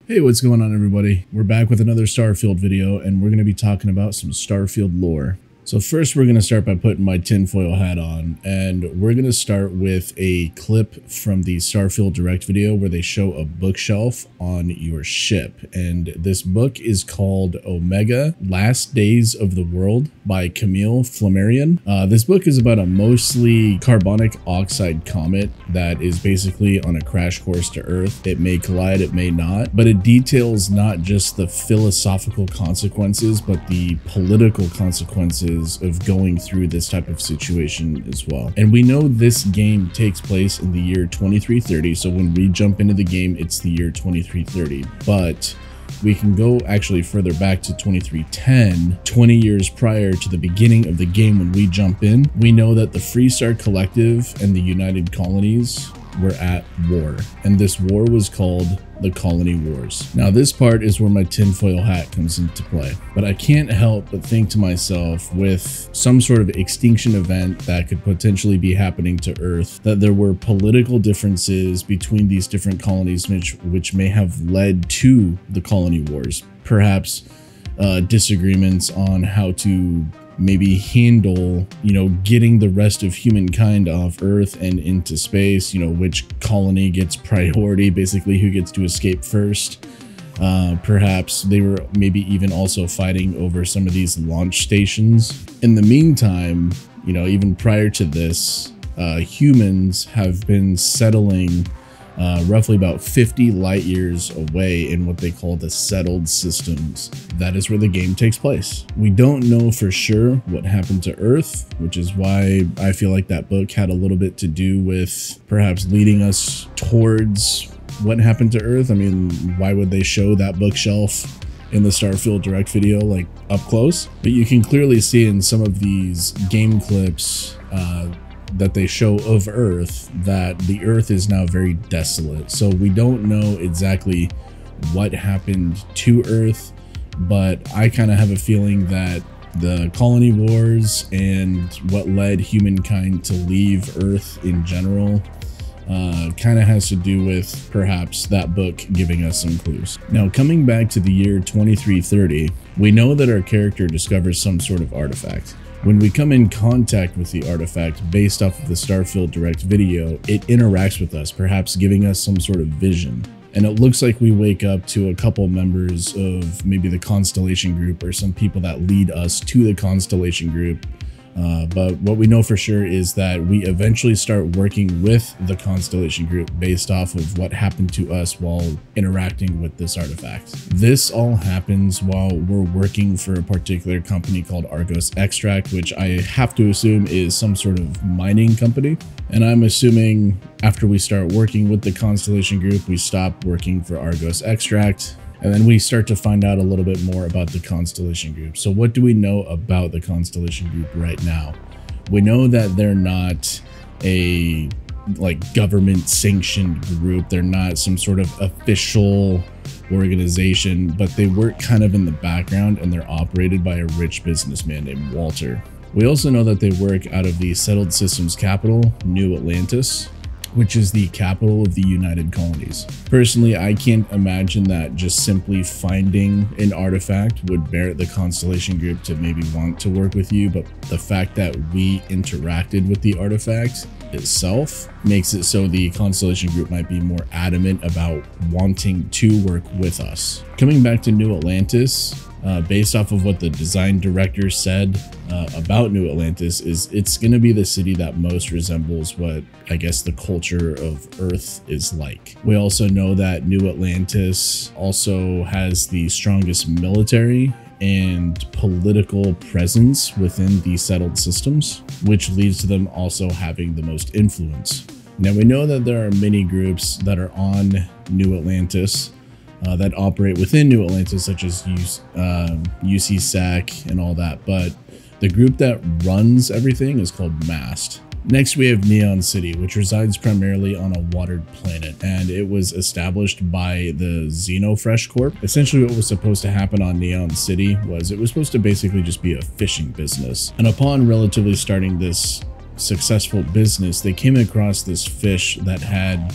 Hey, what's going on, everybody? We're back with another Starfield video, and we're going to be talking about some Starfield lore. So first, we're going to start by putting my tinfoil hat on, and we're going to start with a clip from the Starfield Direct video where they show a bookshelf on your ship. And this book is called Omega, Last Days of the World by Camille Flammarion. This book is about a mostly carbonic oxide comet that is basically on a crash course to Earth. It may collide, it may not, but it details not just the philosophical consequences, but the political consequences of going through this type of situation as well. And we know this game takes place in the year 2330, so when we jump into the game, it's the year 2330. But we can go actually further back to 2310, 20 years prior to the beginning of the game. When we jump in, we know that the Freestar Collective and the United Colonies were at war, and this war was called the Colony Wars. Now this part is where my tinfoil hat comes into play, but I can't help but think to myself, with some sort of extinction event that could potentially be happening to Earth, that there were political differences between these different colonies which may have led to the Colony Wars. Perhaps disagreements on how to maybe handle, getting the rest of humankind off Earth and into space, which colony gets priority, basically who gets to escape first. Perhaps they were maybe even also fighting over some of these launch stations. In the meantime, even prior to this, humans have been settling roughly about 50 light years away in what they call the settled systems. That is where the game takes place. We don't know for sure what happened to Earth, which is why I feel like that book had a little bit to do with perhaps leading us towards what happened to Earth. I mean, why would they show that bookshelf in the Starfield Direct video, like up close? But you can clearly see in some of these game clips that they show of Earth that the Earth is now very desolate. So we don't know exactly what happened to Earth, but I kind of have a feeling that the Colony Wars and what led humankind to leave Earth in general kind of has to do with perhaps that book giving us some clues. Now, coming back to the year 2330, we know that our character discovers some sort of artifact. When we come in contact with the artifact based off of the Starfield Direct video, it interacts with us, perhaps giving us some sort of vision. And it looks like we wake up to a couple members of maybe the Constellation Group or some people that lead us to the Constellation Group. But what we know for sure is that we eventually start working with the Constellation Group based off of what happened to us while interacting with this artifact. This all happens while we're working for a particular company called Argos Extract, which I have to assume is some sort of mining company. And I'm assuming after we start working with the Constellation Group, we stop working for Argos Extract. And then we start to find out a little bit more about the Constellation Group. So what do we know about the Constellation Group right now? We know that they're not a government sanctioned group. They're not some sort of official organization, but they work kind of in the background, and they're operated by a rich businessman named Walter. We also know that they work out of the settled systems capital, New Atlantis, which is the capital of the United Colonies. Personally, I can't imagine that just simply finding an artifact would merit the Constellation Group to maybe want to work with you, but the fact that we interacted with the artifact itself makes it so the Constellation Group might be more adamant about wanting to work with us. Coming back to New Atlantis, based off of what the design director said about New Atlantis, is it's going to be the city that most resembles what I guess the culture of Earth is like. We also know that New Atlantis also has the strongest military and political presence within the settled systems, which leads to them also having the most influence. Now, we know that there are many groups that are on New Atlantis that operate within New Atlantis, such as UCSAC and all that, but the group that runs everything is called MAST. Next, we have Neon City, which resides primarily on a watered planet, and it was established by the Xenofresh Corp. Essentially, what was supposed to happen on Neon City was it was supposed to basically just be a fishing business. And upon relatively starting this successful business, they came across this fish that had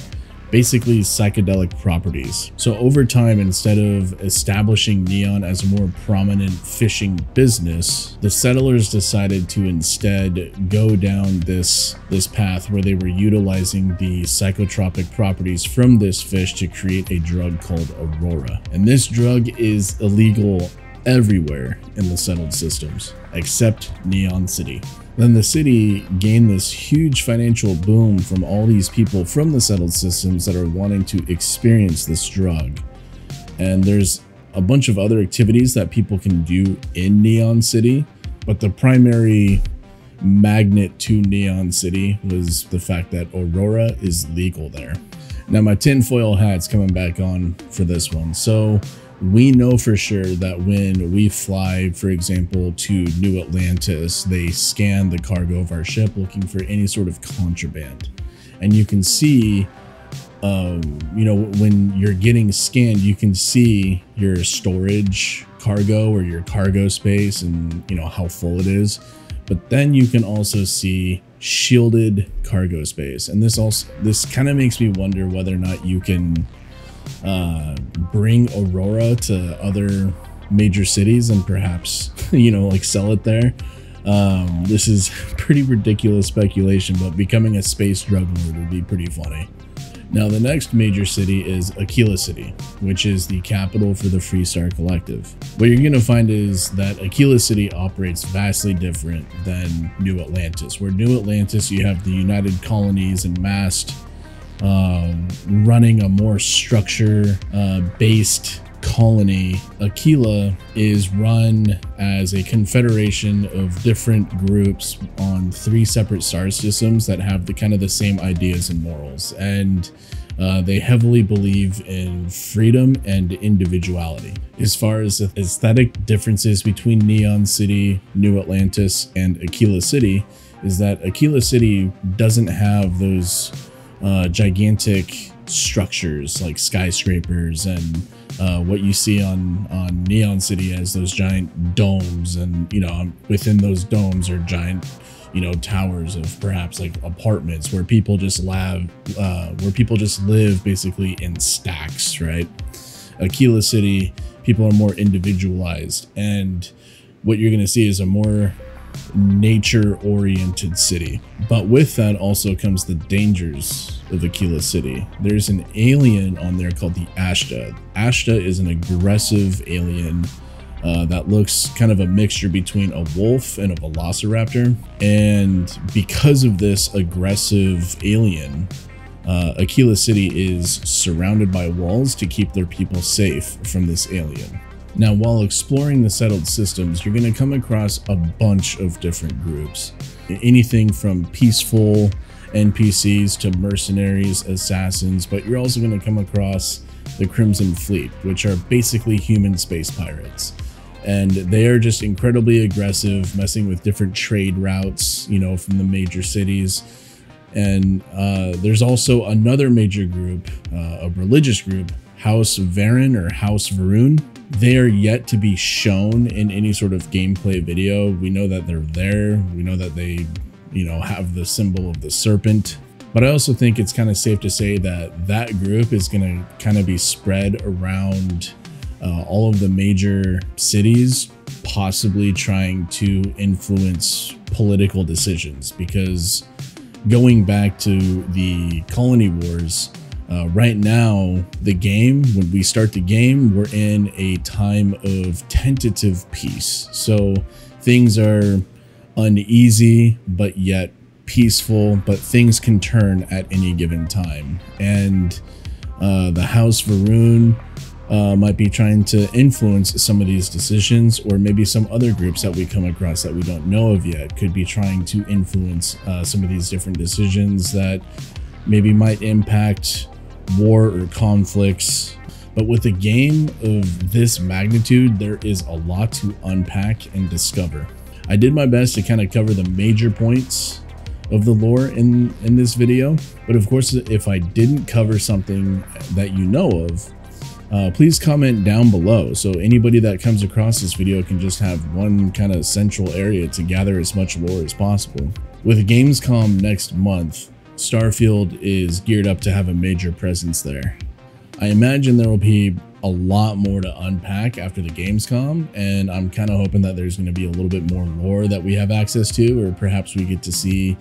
basically psychedelic properties. So over time, instead of establishing neon as a more prominent fishing business, the settlers decided to instead go down this path where they were utilizing the psychotropic properties from this fish to create a drug called Aurora. And this drug is illegal everywhere in the settled systems, except Neon City. Then the city gained this huge financial boom from all these people from the settled systems that are wanting to experience this drug. And there's a bunch of other activities that people can do in Neon City, but the primary magnet to Neon City was the fact that Aurora is legal there. Now my tinfoil hat's coming back on for this one. So we know for sure that when we fly, for example, to New Atlantis, they scan the cargo of our ship looking for any sort of contraband. And you can see, you know, when you're getting scanned, you can see your storage cargo or your cargo space and, you know, how full it is. But then you can also see shielded cargo space. And this kind of makes me wonder whether or not you can bring Aurora to other major cities and perhaps, you know, like sell it there. This is pretty ridiculous speculation, but becoming a space drug lord would be pretty funny. Now the next major city is Aquila City, which is the capital for the Freestar Collective. What you're going to find is that Aquila City operates vastly different than New Atlantis. Where New Atlantis, you have the United Colonies and Mast running a more structure based colony. Aquila is run as a confederation of different groups on 3 separate star systems that have the kind of the same ideas and morals, and they heavily believe in freedom and individuality. As far as the aesthetic differences between Neon City, New Atlantis, and Aquila City is that Aquila City doesn't have those gigantic structures like skyscrapers and what you see on Neon City as those giant domes, and, you know, within those domes are giant, you know, towers of perhaps like apartments where people just live basically in stacks, right? Aquila City, people are more individualized, and what you're going to see is a more nature-oriented city. But with that also comes the dangers of Aquila City. There's an alien on there called the Ashta. Ashta is an aggressive alien that looks kind of a mixture between a wolf and a velociraptor. And because of this aggressive alien, Aquila City is surrounded by walls to keep their people safe from this alien. Now, while exploring the settled systems, you're going to come across a bunch of different groups. Anything from peaceful NPCs to mercenaries, assassins, but you're also going to come across the Crimson Fleet, which are basically human space pirates. And they are just incredibly aggressive, messing with different trade routes, you know, from the major cities. And there's also another major group, a religious group, House Varen or House Varun. They are yet to be shown in any sort of gameplay video. We know that they're there. We know that they, you know, have the symbol of the serpent. But I also think it's kind of safe to say that that group is going to kind of be spread around all of the major cities, possibly trying to influence political decisions. Because going back to the colony wars, right now, the game, when we start the game, we're in a time of tentative peace. So things are uneasy, but yet peaceful, but things can turn at any given time. And the House Varun might be trying to influence some of these decisions, or maybe some other groups that we come across that we don't know of yet could be trying to influence some of these different decisions that maybe might impact war or conflicts. But with a game of this magnitude, there is a lot to unpack and discover. I did my best to kind of cover the major points of the lore in this video, but of course, if I didn't cover something that you know of, please comment down below, so anybody that comes across this video can just have one kind of central area to gather as much lore as possible. With Gamescom next month, Starfield is geared up to have a major presence there. I imagine there will be a lot more to unpack after the Gamescom, and I'm kind of hoping that there's going to be a little bit more lore that we have access to, or perhaps we get to see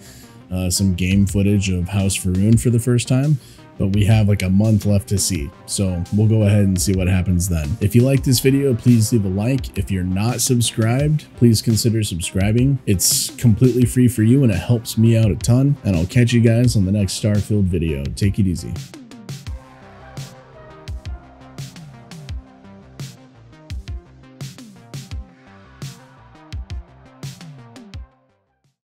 some game footage of House Faroon for the first time. But we have like a month left to see, so we'll go ahead and see what happens then. If you like this video, please leave a like. If you're not subscribed, please consider subscribing. It's completely free for you and it helps me out a ton, and I'll catch you guys on the next Starfield video. Take it easy.